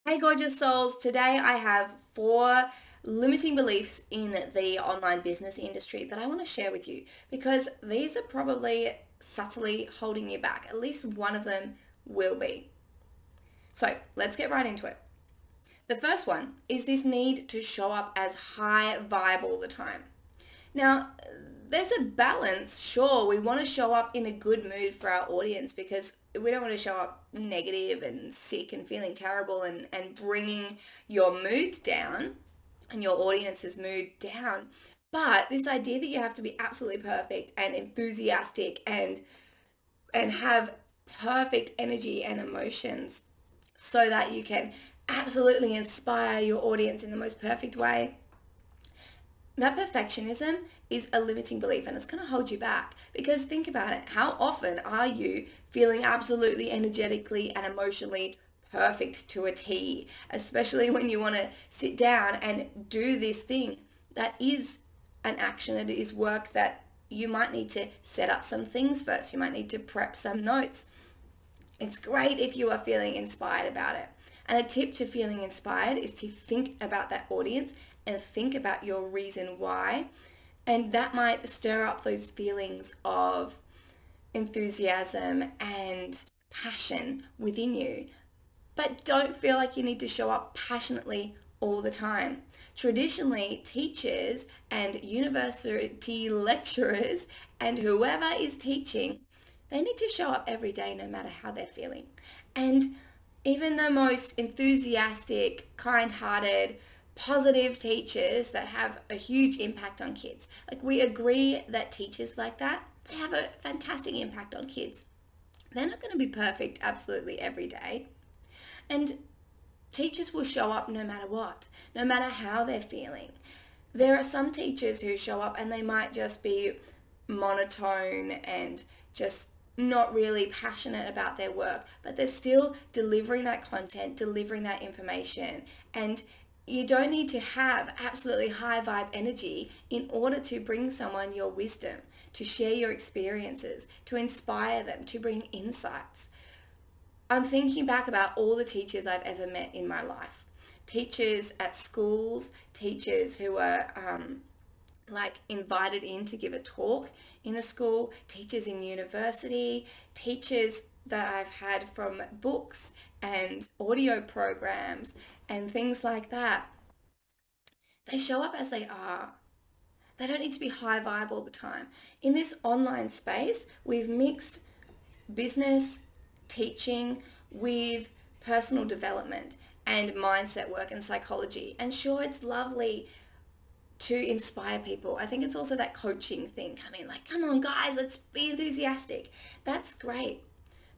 Hey, gorgeous souls. Today I have 4 limiting beliefs in the online business industry that I want to share with you because these are probably subtly holding you back. At least one of them will be. So let's get right into it. The first one is this need to show up as high vibe all the time. Now, there's a balance. Sure, we want to show up in a good mood for our audience because we don't want to show up negative and sick and feeling terrible and bringing your mood down and your audience's mood down. But this idea that you have to be absolutely perfect and enthusiastic and have perfect energy and emotions so that you can absolutely inspire your audience in the most perfect way, that perfectionism is a limiting belief and it's going to hold you back because think about it. How often are you feeling absolutely energetically and emotionally perfect to a T, especially when you want to sit down and do this thing that is an action, that is work that you might need to set up some things first. You might need to prep some notes. It's great if you are feeling inspired about it. And a tip to feeling inspired is to think about that audience and think about your reason why. And that might stir up those feelings of enthusiasm and passion within you. But don't feel like you need to show up passionately all the time. Traditionally, teachers and university lecturers and whoever is teaching, they need to show up every day no matter how they're feeling. And even the most enthusiastic, kind-hearted, positive teachers that have a huge impact on kids. Like, we agree that teachers like that, they have a fantastic impact on kids. They're not going to be perfect absolutely every day. And teachers will show up no matter what, no matter how they're feeling. There are some teachers who show up and they might just be monotone and just not really passionate about their work, but they're still delivering that content, delivering that information. And you don't need to have absolutely high vibe energy in order to bring someone your wisdom, to share your experiences, to inspire them, to bring insights. I'm thinking back about all the teachers I've ever met in my life. Teachers at schools, teachers who were invited in to give a talk in a school, teachers in university, teachers that I've had from books and audio programs and things like that. They show up as they are. They don't need to be high vibe all the time. In this online space, we've mixed business, teaching with personal development and mindset work and psychology. And sure, it's lovely to inspire people. I think it's also that coaching thing. Come on guys, let's be enthusiastic. That's great.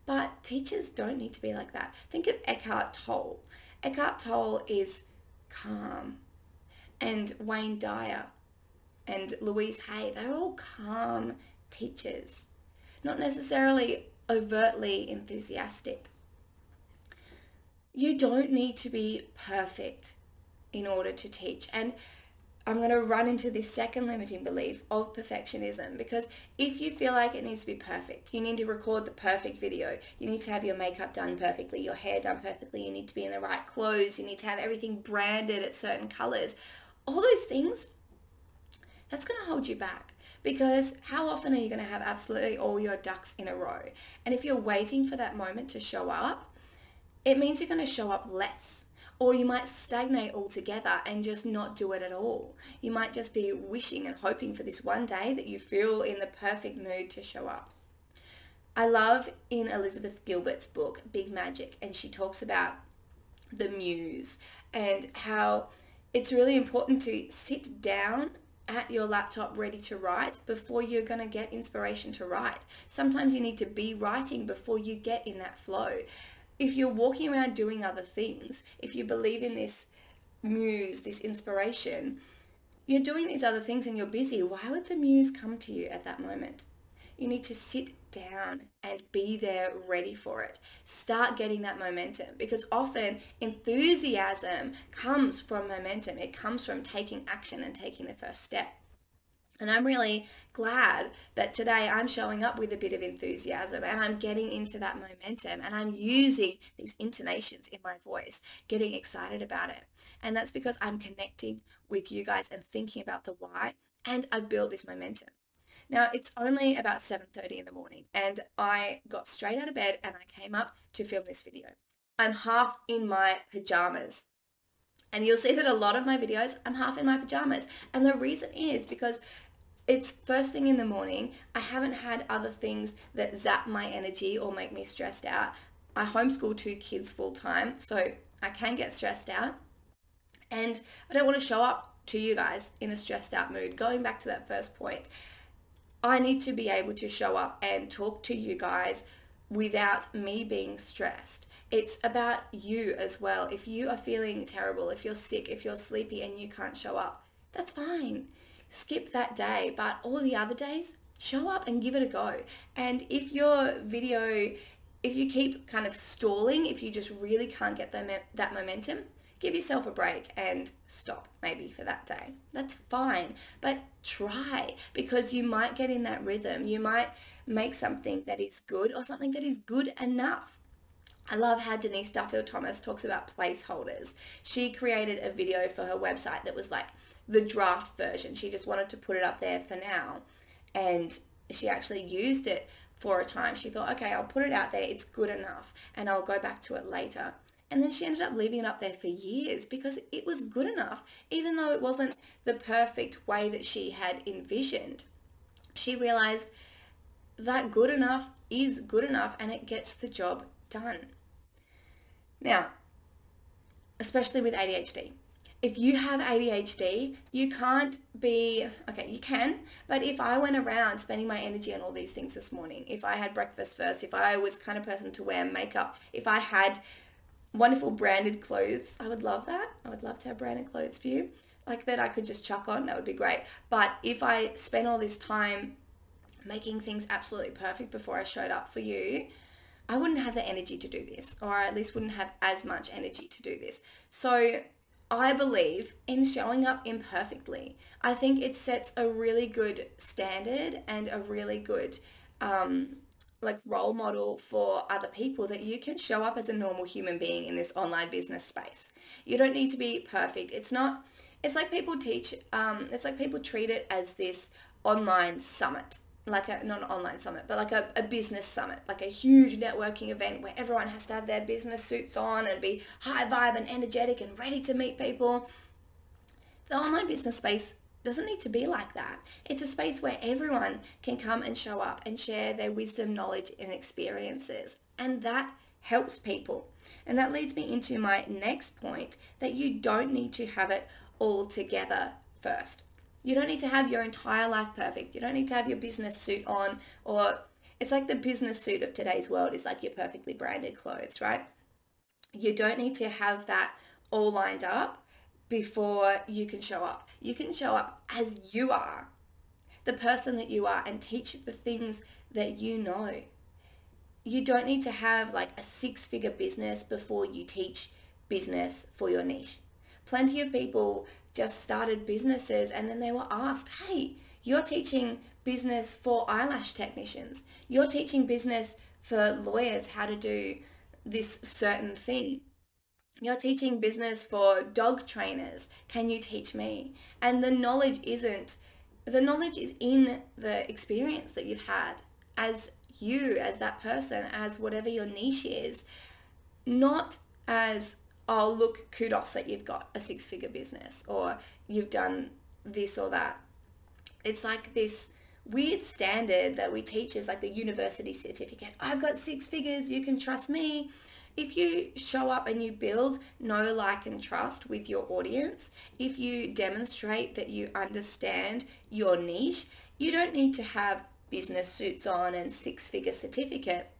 But teachers don't need to be like that. Think of Eckhart Tolle. Eckhart Tolle is calm. And Wayne Dyer and Louise Hay, they're all calm teachers. Not necessarily overtly enthusiastic. You don't need to be perfect in order to teach. And I'm going to run into this second limiting belief of perfectionism, because if you feel like it needs to be perfect, you need to record the perfect video, you need to have your makeup done perfectly, your hair done perfectly, you need to be in the right clothes, you need to have everything branded at certain colors, all those things, that's going to hold you back. Because how often are you going to have absolutely all your ducks in a row? And if you're waiting for that moment to show up, it means you're going to show up less. Or you might stagnate altogether and just not do it at all. You might just be wishing and hoping for this one day that you feel in the perfect mood to show up. I love in Elizabeth Gilbert's book, Big Magic, and she talks about the muse and how it's really important to sit down at your laptop ready to write before you're going to get inspiration to write. Sometimes you need to be writing before you get in that flow. If you're walking around doing other things, if you believe in this muse, this inspiration, you're doing these other things and you're busy, why would the muse come to you at that moment? You need to sit down and be there ready for it. Start getting that momentum, because often enthusiasm comes from momentum. It comes from taking action and taking the first step. And I'm really glad that today I'm showing up with a bit of enthusiasm and I'm getting into that momentum and I'm using these intonations in my voice, getting excited about it. And that's because I'm connecting with you guys and thinking about the why, and I've built this momentum. Now, it's only about 7:30 in the morning and I got straight out of bed and I came up to film this video. I'm half in my pajamas. And you'll see that a lot of my videos, I'm half in my pajamas. And the reason is because it's first thing in the morning. I haven't had other things that zap my energy or make me stressed out. I homeschool 2 kids full time, so I can get stressed out. And I don't want to show up to you guys in a stressed out mood. Going back to that first point, I need to be able to show up and talk to you guys without me being stressed. It's about you as well. If you are feeling terrible, if you're sick, if you're sleepy and you can't show up, that's fine. Skip that day, but all the other days, show up and give it a go. And if your video, if you keep kind of stalling, if you just really can't get that momentum, give yourself a break and stop maybe for that day. That's fine, but try, because you might get in that rhythm. You might make something that is good or something that is good enough. I love how Denise Duffield Thomas talks about placeholders. She created a video for her website that was like the draft version. She just wanted to put it up there for now. And she actually used it for a time. She thought, okay, I'll put it out there. It's good enough and I'll go back to it later. And then she ended up leaving it up there for years because it was good enough, even though it wasn't the perfect way that she had envisioned. She realized that good enough is good enough and it gets the job done. Now, especially with ADHD. If you have ADHD, you can't be, okay, you can, but if I went around spending my energy on all these things this morning, if I had breakfast first, if I was kind of person to wear makeup, if I had wonderful branded clothes, I would love that. I would love to have branded clothes for you, like that I could just chuck on, that would be great. But if I spent all this time making things absolutely perfect before I showed up for you, I wouldn't have the energy to do this, or I at least wouldn't have as much energy to do this. So I believe in showing up imperfectly. I think it sets a really good standard and a really good like role model for other people, that you can show up as a normal human being in this online business space. You don't need to be perfect. It's like people teach, it's like people treat it as this online summit, like not an online summit, but like a business summit, like a huge networking event where everyone has to have their business suits on and be high vibe and energetic and ready to meet people. The online business space doesn't need to be like that. It's a space where everyone can come and show up and share their wisdom, knowledge, and experiences. And that helps people. And that leads me into my next point, that you don't need to have it all together first. You don't need to have your entire life perfect. You don't need to have your business suit on, or it's like the business suit of today's world is like your perfectly branded clothes, right? You don't need to have that all lined up before you can show up. You can show up as you are, the person that you are, and teach the things that you know. You don't need to have like a 6-figure business before you teach business for your niche. Plenty of people just started businesses and then they were asked, hey, you're teaching business for eyelash technicians. You're teaching business for lawyers how to do this certain thing. You're teaching business for dog trainers. Can you teach me? And the knowledge is in the experience that you've had as you, as that person, as whatever your niche is, not as, oh, look, kudos that you've got a 6-figure business or you've done this or that. It's like this weird standard that we teach as like the university certificate. I've got 6 figures, you can trust me. If you show up and you build know, like, and trust with your audience, if you demonstrate that you understand your niche, you don't need to have business suits on and 6-figure certificate.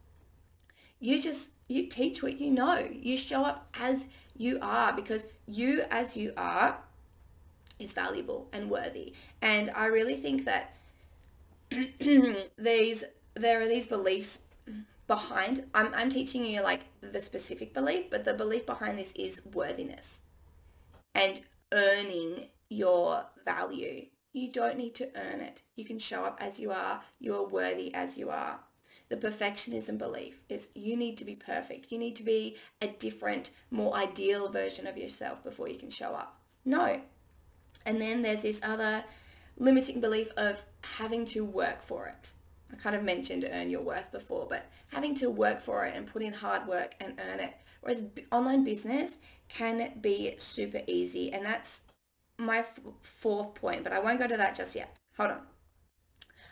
You teach what you know. You show up as you are, because you as you are is valuable and worthy. And I really think that there are these beliefs behind, I'm teaching you like the specific belief, but the belief behind this is worthiness and earning your value. You don't need to earn it. You can show up as you are. You are worthy as you are. The perfectionism belief is you need to be perfect. You need to be a different, more ideal version of yourself before you can show up. No. And then there's this other limiting belief of having to work for it. I kind of mentioned earn your worth before, but having to work for it and put in hard work and earn it. Whereas online business can be super easy. And that's my fourth point, but I won't go to that just yet. Hold on.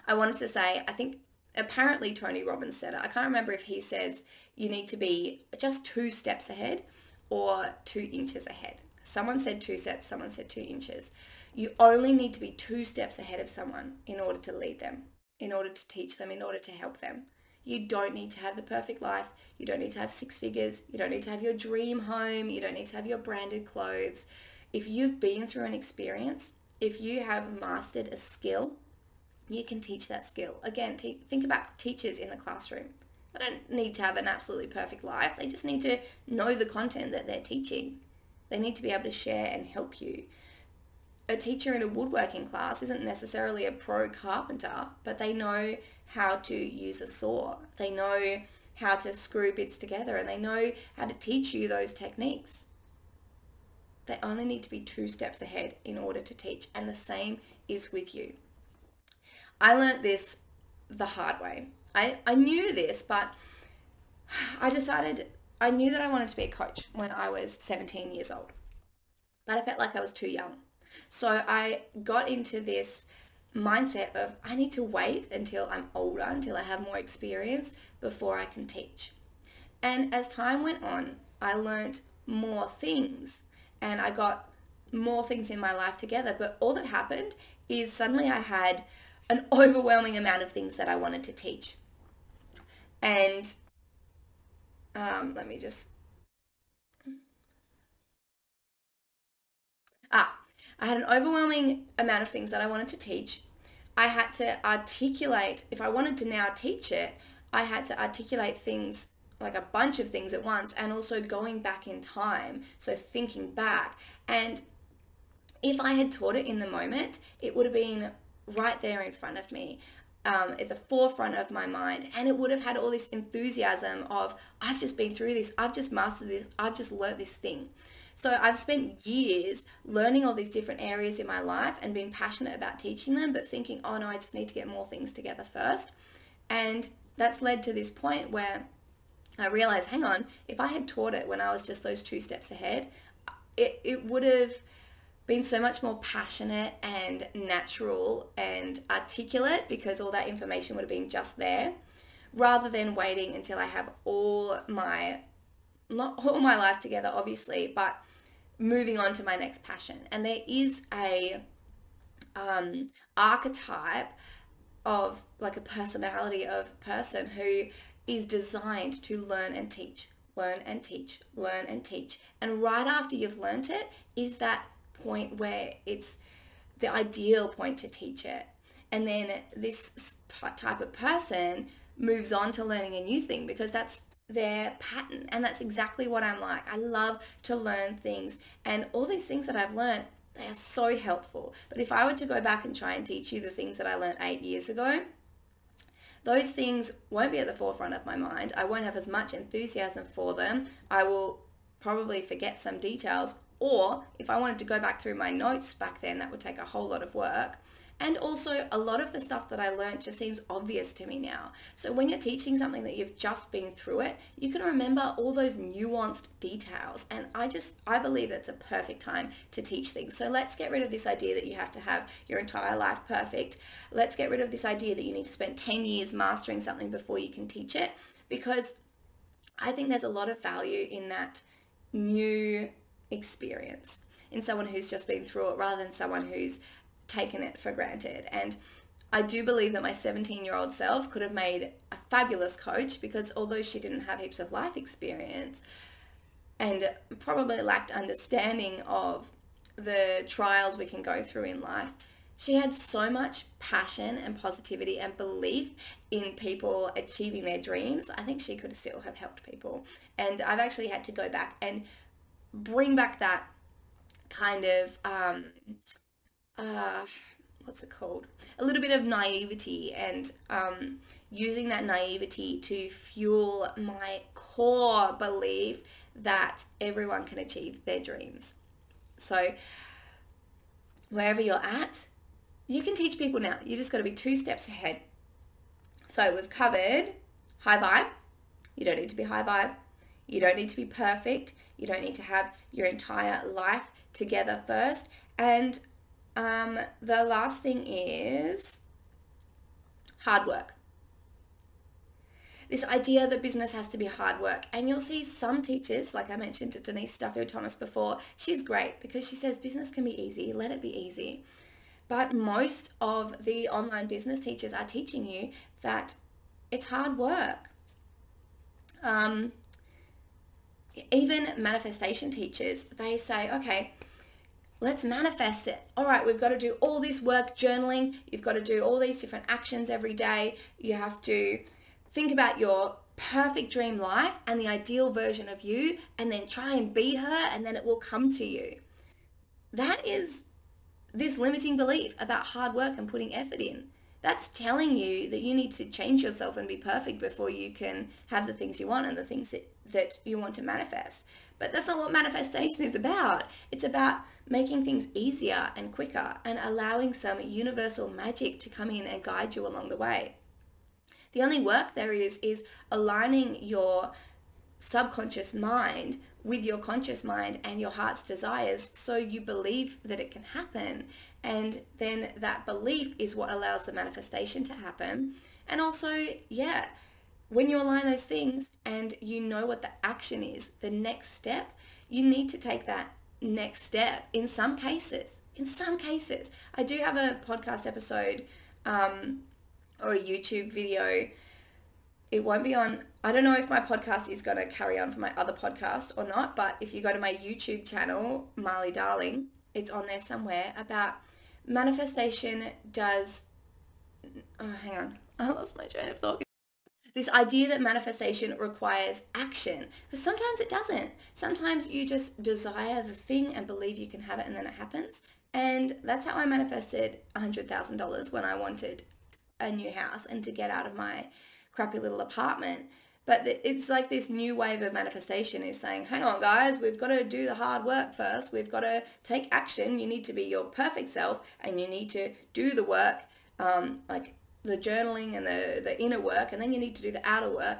I wanted to say, I think apparently Tony Robbins said it. I can't remember if he says you need to be just 2 steps ahead or 2 inches ahead. Someone said 2 steps, someone said 2 inches. You only need to be 2 steps ahead of someone in order to lead them, in order to teach them, in order to help them. You don't need to have the perfect life. You don't need to have 6 figures. You don't need to have your dream home. You don't need to have your branded clothes. If you've been through an experience, if you have mastered a skill, you can teach that skill. Again, think about teachers in the classroom. They don't need to have an absolutely perfect life. They just need to know the content that they're teaching. They need to be able to share and help you. A teacher in a woodworking class isn't necessarily a pro carpenter, but they know how to use a saw. They know how to screw bits together, and they know how to teach you those techniques. They only need to be 2 steps ahead in order to teach, and the same is with you. I learned this the hard way. I knew this, but I knew that I wanted to be a coach when I was 17 years old, but I felt like I was too young. So I got into this mindset of I need to wait until I'm older, until I have more experience before I can teach. And as time went on, I learned more things and I got more things in my life together. But all that happened is suddenly I had an overwhelming amount of things that I wanted to teach. And let me just, I had an overwhelming amount of things that I wanted to teach. I had to articulate, if I wanted to now teach it, I had to articulate things, like a bunch of things at once, and also going back in time. So thinking back. And if I had taught it in the moment, it would have been right there in front of me, at the forefront of my mind. And it would have had all this enthusiasm of, I've just been through this, I've just mastered this, I've just learnt this thing. So I've spent years learning all these different areas in my life and been passionate about teaching them, but thinking, oh no, I just need to get more things together first. And that's led to this point where I realized, hang on, if I had taught it when I was just those 2 steps ahead, it would have been so much more passionate and natural and articulate, because all that information would have been just there, rather than waiting until I have not all my life together, obviously, but moving on to my next passion. And there is a archetype of, like, a personality of person who is designed to learn and teach, learn and teach, learn and teach. And right after you've learned it is that point where it's the ideal point to teach it. And then this type of person moves on to learning a new thing because that's their pattern. And that's exactly what I'm like. I love to learn things, and all these things that I've learned, they are so helpful. But if I were to go back and try and teach you the things that I learned 8 years ago, those things won't be at the forefront of my mind. I won't have as much enthusiasm for them. I will probably forget some details, or if I wanted to go back through my notes back then, that would take a whole lot of work. And also, a lot of the stuff that I learned just seems obvious to me now. So when you're teaching something that you've just been through it, you can remember all those nuanced details. And I believe that's a perfect time to teach things. So let's get rid of this idea that you have to have your entire life perfect. Let's get rid of this idea that you need to spend 10 years mastering something before you can teach it, because I think there's a lot of value in that new experience, in someone who's just been through it rather than someone who's taken it for granted. And I do believe that my 17-year-old self could have made a fabulous coach, because although she didn't have heaps of life experience and probably lacked understanding of the trials we can go through in life, she had so much passion and positivity and belief in people achieving their dreams. I think she could still have helped people. And I've actually had to go back and bring back that kind of what's it called? A little bit of naivety, and using that naivety to fuel my core belief that everyone can achieve their dreams. So wherever you're at, you can teach people now. You just got to be 2 steps ahead. So we've covered high vibe. You don't need to be high vibe. You don't need to be perfect. You don't need to have your entire life together first. And the last thing is hard work. This idea that business has to be hard work. And you'll see some teachers, like I mentioned to Denise Duffield-Thomas before, she's great because she says business can be easy, let it be easy. But most of the online business teachers are teaching you that it's hard work. Even manifestation teachers, they say, okay, let's manifest it. All right, we've got to do all this work, journaling. You've got to do all these different actions every day. You have to think about your perfect dream life and the ideal version of you, and then try and be her, and then it will come to you. That is this limiting belief about hard work and putting effort in. That's telling you that you need to change yourself and be perfect before you can have the things you want and the things that you want to manifest. But that's not what manifestation is about. It's about making things easier and quicker and allowing some universal magic to come in and guide you along the way. The only work there is aligning your subconscious mind with your conscious mind and your heart's desires, so you believe that it can happen, and then that belief is what allows the manifestation to happen. And also, when you align those things and you know what the action is, the next step, you need to take that next step. In some cases, I do have a podcast episode or a YouTube video. It won't be on, I don't know if my podcast is going to carry on for my other podcast or not, but if you go to my YouTube channel, Marli Darling, it's on there somewhere, about manifestation does, hang on, I lost my train of thought. This idea that manifestation requires action, because sometimes it doesn't. Sometimes you just desire the thing and believe you can have it, and then it happens. And that's how I manifested $100,000 when I wanted a new house and to get out of my crappy little apartment. But it's like this new wave of manifestation is saying, hang on guys, we've got to do the hard work first. We've got to take action. You need to be your perfect self, and you need to do the work, like the journaling and the inner work, and then you need to do the outer work.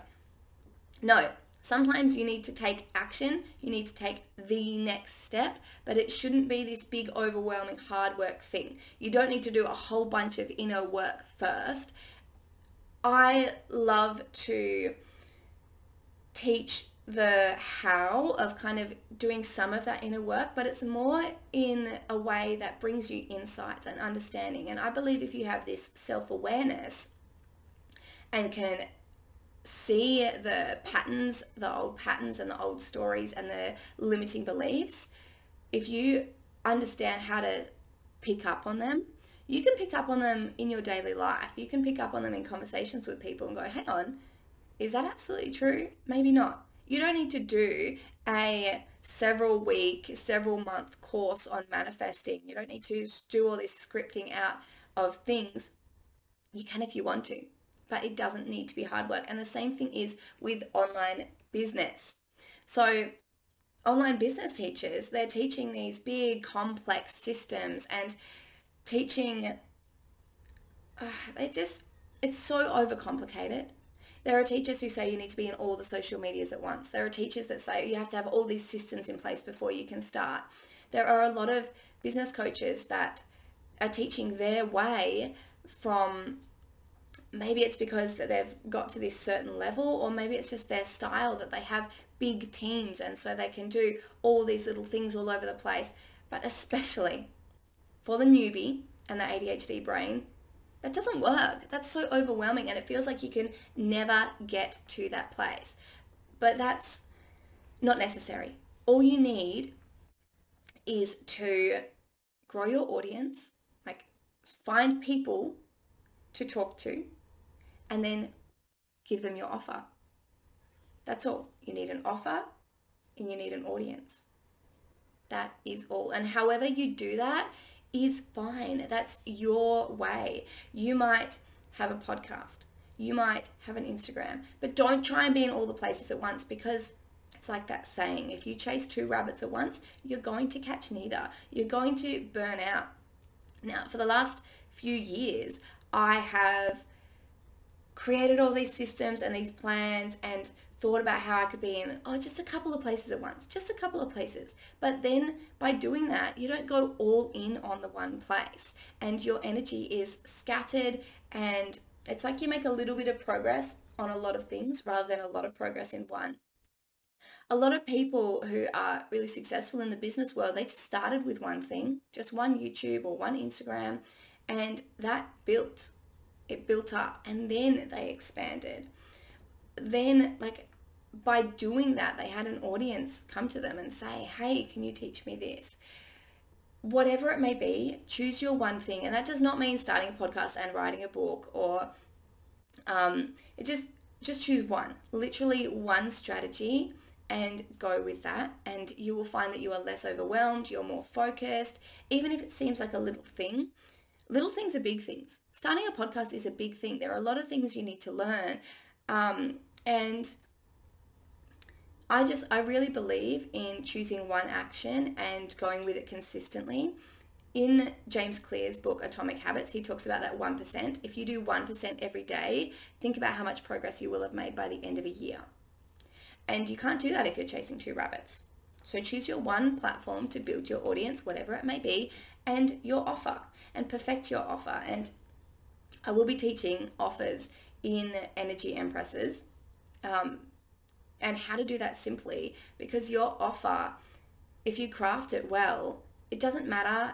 No, sometimes you need to take action. You need to take the next step, but it shouldn't be this big, overwhelming, hard work thing. You don't need to do a whole bunch of inner work first. I love to teach the how of kind of doing some of that inner work, but it's more in a way that brings you insights and understanding. And I believe if you have this self-awareness and can see the patterns, the old patterns and the old stories and the limiting beliefs, if you understand how to pick up on them, you can pick up on them in your daily life. You can pick up on them in conversations with people and go, hang on, is that absolutely true? Maybe not. You don't need to do a several week, several month course on manifesting. You don't need to do all this scripting out of things. You can if you want to, but it doesn't need to be hard work. And the same thing is with online business. So online business teachers, they're teaching these big complex systems and teaching, it's so overcomplicated. There are teachers who say you need to be in all the social medias at once. There are teachers that say you have to have all these systems in place before you can start. There are a lot of business coaches that are teaching their way from, maybe it's because that they've got to this certain level, or maybe it's just their style that they have big teams and so they can do all these little things all over the place. But especially for the newbie and the ADHD brain, that doesn't work. That's so overwhelming, and it feels like you can never get to that place. But that's not necessary. All you need is to grow your audience, like find people to talk to, and then give them your offer. That's all. You need an offer and you need an audience. That is all. And however you do that is fine. That's your way. You might have a podcast. You might have an Instagram, but don't try and be in all the places at once, because it's like that saying, if you chase two rabbits at once, you're going to catch neither. You're going to burn out. Now, for the last few years, I have created all these systems and these plans and thought about how I could be in, just a couple of places at once, just a couple of places. But then by doing that, you don't go all in on the one place, and your energy is scattered, and it's like you make a little bit of progress on a lot of things rather than a lot of progress in one. A lot of people who are really successful in the business world, they just started with one thing, just one YouTube or one Instagram, and that built. It built up, and then they expanded. Then, like, by doing that, they had an audience come to them and say, hey, can you teach me this? Whatever it may be, choose your one thing. And that does not mean starting a podcast and writing a book, or it just choose one, literally one strategy, and go with that. And you will find that you are less overwhelmed, you're more focused, even if it seems like a little thing. Little things are big things. Starting a podcast is a big thing. There are a lot of things you need to learn. And I really believe in choosing one action and going with it consistently. In James Clear's book, Atomic Habits, he talks about that 1%. If you do 1% every day, think about how much progress you will have made by the end of a year. And you can't do that if you're chasing two rabbits. So choose your one platform to build your audience, whatever it may be, and your offer, and perfect your offer. And I will be teaching offers in Energy Empresses, and how to do that simply, because your offer, if you craft it well, it doesn't matter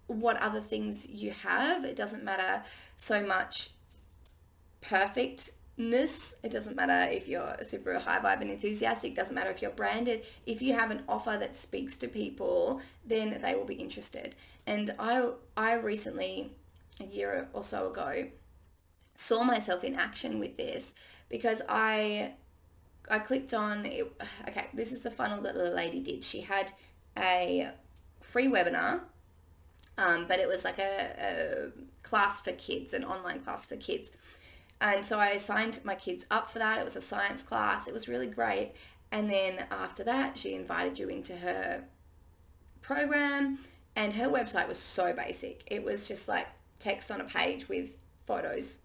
what other things you have. It doesn't matter so much perfectness. It doesn't matter if you're super high vibe and enthusiastic. It doesn't matter if you're branded. If you have an offer that speaks to people, then they will be interested. And I recently, a year or so ago, saw myself in action with this, because I clicked on it. Okay, this is the funnel that the lady did. She had a free webinar, but it was like a class for kids, an online class for kids. And so I signed my kids up for that. It was a science class. It was really great. And then after that, she invited you into her program, and her website was so basic. It was just like text on a page with photos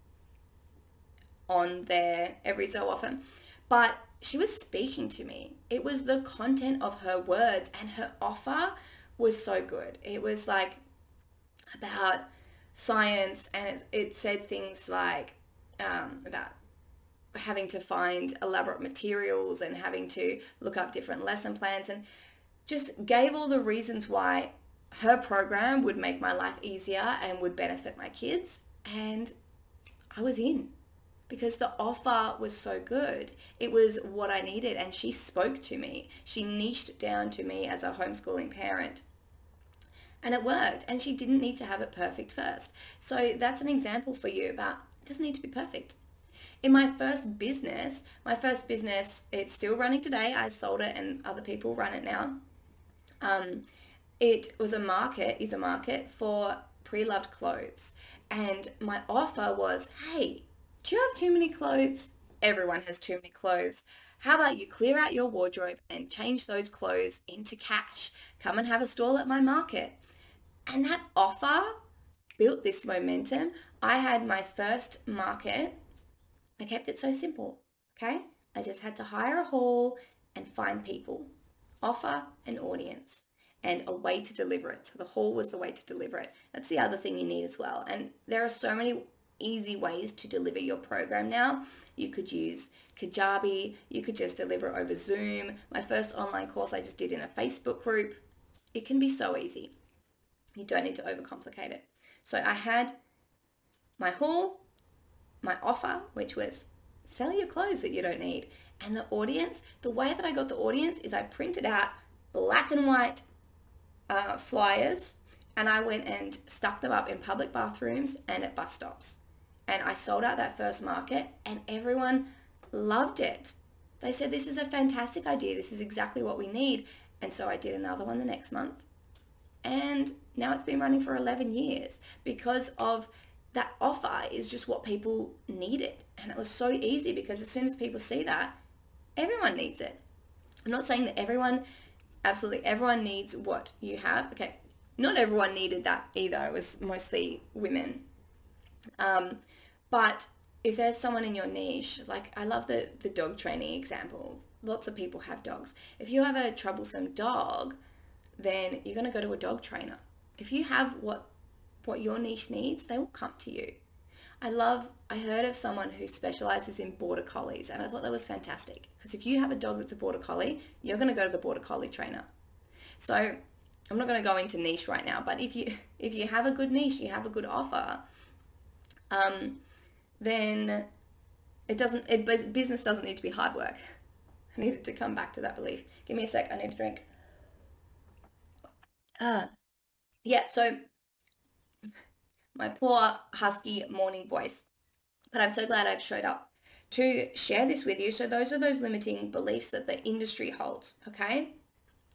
on there every so often. But she was speaking to me. It was the content of her words, and her offer was so good. It was like about science, and it said things like about having to find elaborate materials and having to look up different lesson plans, and just gave all the reasons why her program would make my life easier and would benefit my kids. And I was in, because the offer was so good. It was what I needed, and she spoke to me. She niched down to me as a homeschooling parent, and it worked. And she didn't need to have it perfect first. So that's an example for you about, it doesn't need to be perfect. In my first business, it's still running today. I sold it and other people run it now. It is a market for pre-loved clothes. And my offer was, hey, do you have too many clothes? Everyone has too many clothes. How about you clear out your wardrobe and change those clothes into cash? Come and have a stall at my market. And that offer built this momentum. I had my first market. I kept it so simple, okay? I just had to hire a hall and find people, offer an audience, and a way to deliver it. So the hall was the way to deliver it. That's the other thing you need as well. And there are so many easy ways to deliver your program now. You could use Kajabi. You could just deliver over Zoom. My first online course I just did in a Facebook group. It can be so easy. You don't need to overcomplicate it. So I had my hall, my offer, which was sell your clothes that you don't need. And the audience, the way that I got the audience is I printed out black and white flyers, and I went and stuck them up in public bathrooms and at bus stops. And I sold out that first market, and everyone loved it. They said, this is a fantastic idea. This is exactly what we need. And so I did another one the next month. and now it's been running for 11 years because of that offer is just what people needed. And it was so easy because as soon as people see that, everyone needs it. I'm not saying that absolutely everyone needs what you have. Okay, not everyone needed that either. It was mostly women. But if there's someone in your niche, like I love the dog training example. Lots of people have dogs. If you have a troublesome dog, then you're going to go to a dog trainer. If you have what your niche needs, they will come to you. I heard of someone who specializes in border collies, and I thought that was fantastic because if you have a dog that's a border collie, you're going to go to the border collie trainer. So I'm not going to go into niche right now, but if you have a good niche, you have a good offer, then business doesn't need to be hard work. I needed to come back to that belief. Give me a sec. I need a drink. Yeah, so my poor husky morning voice. But I'm so glad I've showed up to share this with you. So those are those limiting beliefs that the industry holds, okay?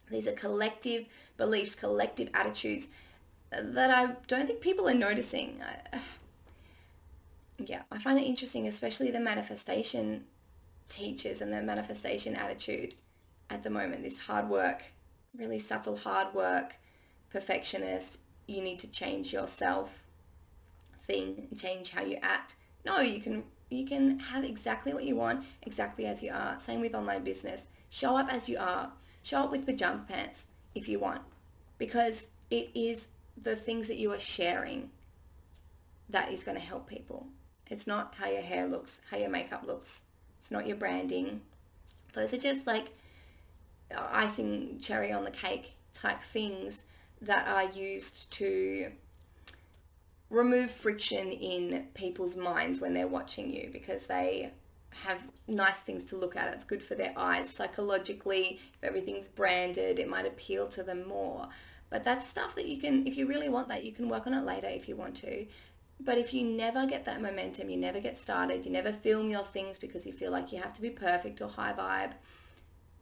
These are collective beliefs, collective attitudes that I don't think people are noticing. I find it interesting, especially the manifestation teachers and the manifestation attitude at the moment. This hard work, really subtle hard work, perfectionist, you need to change yourself thing, change how you act. No, you can have exactly what you want, exactly as you are. Same with online business. Show up as you are. Show up with pajama pants if you want, because it is the things that you are sharing that is going to help people. It's not how your hair looks, how your makeup looks. It's not your branding. Those are just like icing cherry on the cake type things that are used to remove friction in people's minds when they're watching you, because they have nice things to look at. It's good for their eyes. Psychologically, if everything's branded, it might appeal to them more. But that's stuff that you can, if you really want that, you can work on it later if you want to. But if you never get that momentum, you never get started, you never film your things because you feel like you have to be perfect or high vibe,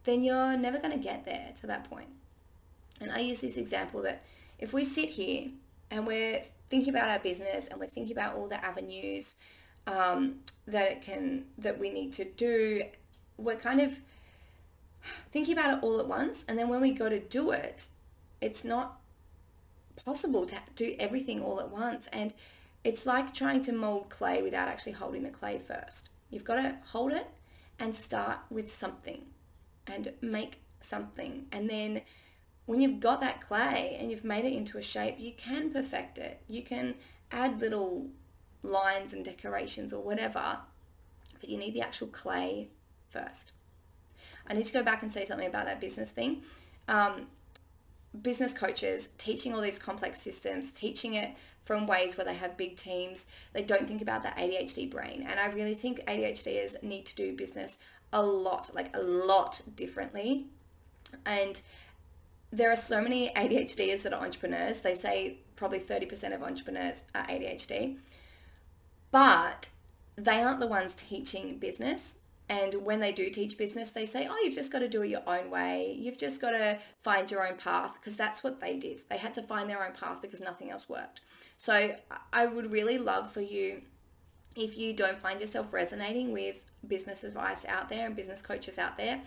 then you're never going to get there to that point. And I use this example that if we sit here and we're thinking about our business and we're thinking about all the avenues that we need to do, we're kind of thinking about it all at once. And then when we go to do it, it's not possible to do everything all at once. And it's like trying to mold clay without actually holding the clay first. You've got to hold it and start with something and make something. And then when you've got that clay and you've made it into a shape, you can perfect it. You can add little lines and decorations or whatever, but you need the actual clay first. I need to go back and say something about that business thing. Business coaches teaching all these complex systems, teaching it from ways where they have big teams, they don't think about the ADHD brain. And I really think ADHDers need to do business a lot differently. And there are so many ADHDers that are entrepreneurs. They say probably 30% of entrepreneurs are ADHD, but they aren't the ones teaching business. And when they do teach business, they say, oh, you've just got to do it your own way. You've just got to find your own path, because that's what they did. They had to find their own path because nothing else worked. So I would really love for you, if you don't find yourself resonating with business advice out there and business coaches out there,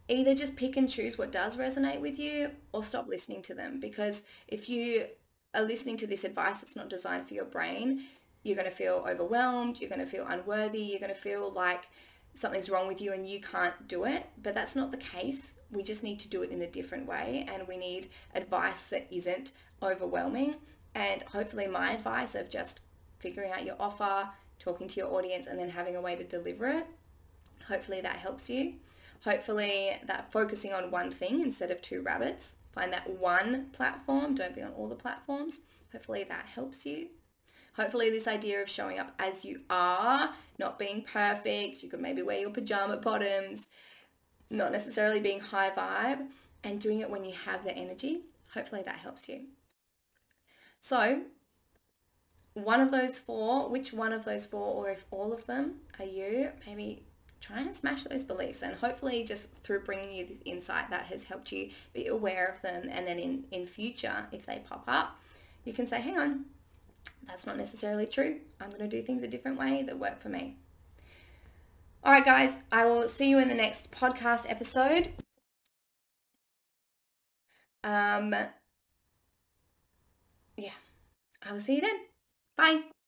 either just pick and choose what does resonate with you or stop listening to them. Because if you are listening to this advice that's not designed for your brain, you're going to feel overwhelmed, you're going to feel unworthy, you're going to feel like something's wrong with you and you can't do it. But that's not the case. We just need to do it in a different way, and we need advice that isn't overwhelming. And hopefully my advice of just figuring out your offer, talking to your audience, and then having a way to deliver it, hopefully that helps you. Hopefully that focusing on one thing instead of two rabbits. Find that one platform, don't be on all the platforms. Hopefully that helps you. Hopefully this idea of showing up as you are, not being perfect, you could maybe wear your pajama bottoms, not necessarily being high vibe, and doing it when you have the energy. Hopefully that helps you. So one of those four, which one of those four, or if all of them are you, maybe try and smash those beliefs, and hopefully just through bringing you this insight that has helped you be aware of them, and then in future, if they pop up, you can say, hang on, that's not necessarily true. I'm going to do things a different way that work for me. All right, guys, I will see you in the next podcast episode. Yeah, I will see you then. Bye.